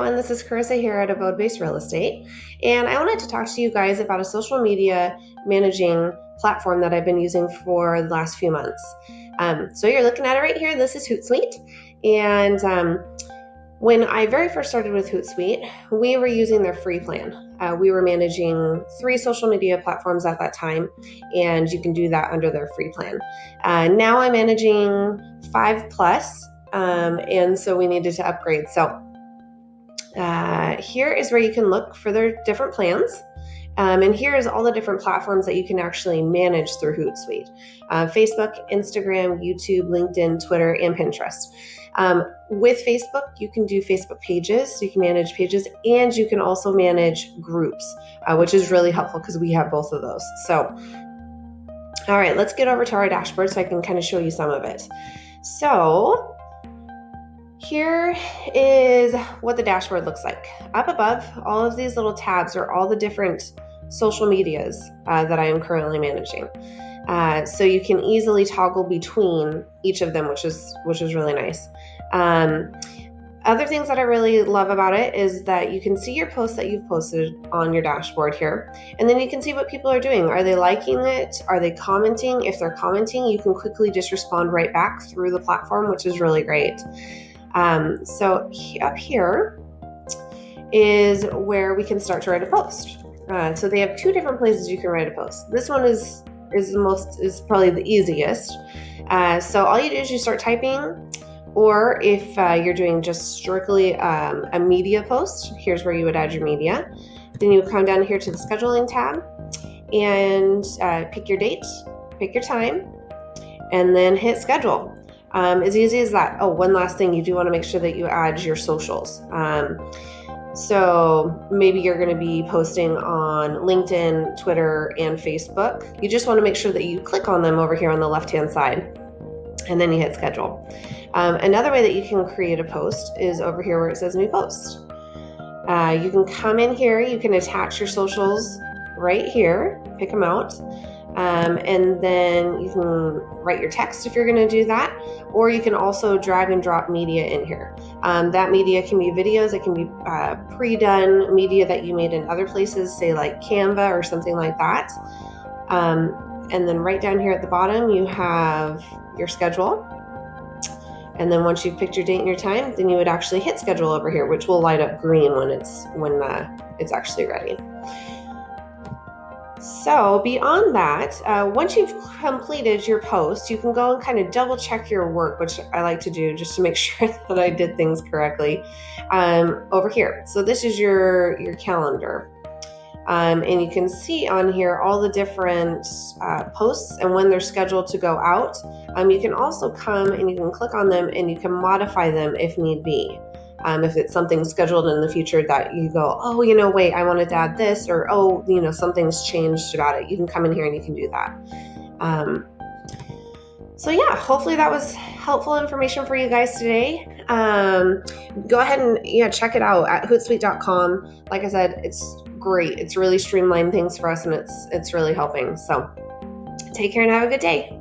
everyone, this is Carissa here at Abode Based Real Estate, and I wanted to talk to you guys about a social media managing platform that I've been using for the last few months. So you're looking at it right here. This is Hootsuite, and when I very first started with Hootsuite, we were using their free plan. We were managing 3 social media platforms at that time, and you can do that under their free plan. Now I'm managing 5 plus, and so we needed to upgrade. So here is where you can look for their different plans. And here's all the different platforms that you can actually manage through Hootsuite. Facebook, Instagram, YouTube, LinkedIn, Twitter, and Pinterest. With Facebook, you can do Facebook pages, so you can manage pages, and you can also manage groups, which is really helpful because we have both of those. So, all right, let's get over to our dashboard so I can kind of show you some of it. So, here is what the dashboard looks like. Up above, all of these little tabs are all the different social medias that I am currently managing. So you can easily toggle between each of them, which is really nice. Other things that I really love about it is that you can see your posts that you've posted on your dashboard here, and then you can see what people are doing. Are they liking it? Are they commenting? If they're commenting, you can quickly just respond right back through the platform, which is really great. So up here is where we can start to write a post. So they have 2 different places you can write a post. This one is probably the easiest. So all you do is you start typing, or if you're doing just strictly a media post, here's where you would add your media. Then you would come down here to the scheduling tab and pick your date, pick your time, and then hit schedule. As easy as that. Oh, one last thing, you do want to make sure that you add your socials. So maybe you're going to be posting on LinkedIn, Twitter, and Facebook. You just want to make sure that you click on them over here on the left-hand side, and then you hit schedule. Another way that you can create a post is over here where it says new post. You can come in here, you can attach your socials right here, pick them out. And then you can write your text if you're going to do that, or you can also drag and drop media in here. That media can be videos, it can be pre-done media that you made in other places, say like Canva or something like that. And then right down here at the bottom, you have your schedule. And then once you've picked your date and your time, then you would actually hit schedule over here, which will light up green when it's actually ready. So beyond that, once you've completed your post, you can go and kind of double check your work, which I like to do just to make sure that I did things correctly, over here. So this is your calendar. And you can see on here all the different posts and when they're scheduled to go out. You can also come and you can click on them and you can modify them if need be. If it's something scheduled in the future that you go, oh, wait, I wanted to add this, or, oh, something's changed about it. You can come in here and you can do that. So yeah, hopefully that was helpful information for you guys today. Go ahead and check it out at hootsuite.com. Like I said, it's great. It's really streamlined things for us, and it's really helping. So take care and have a good day.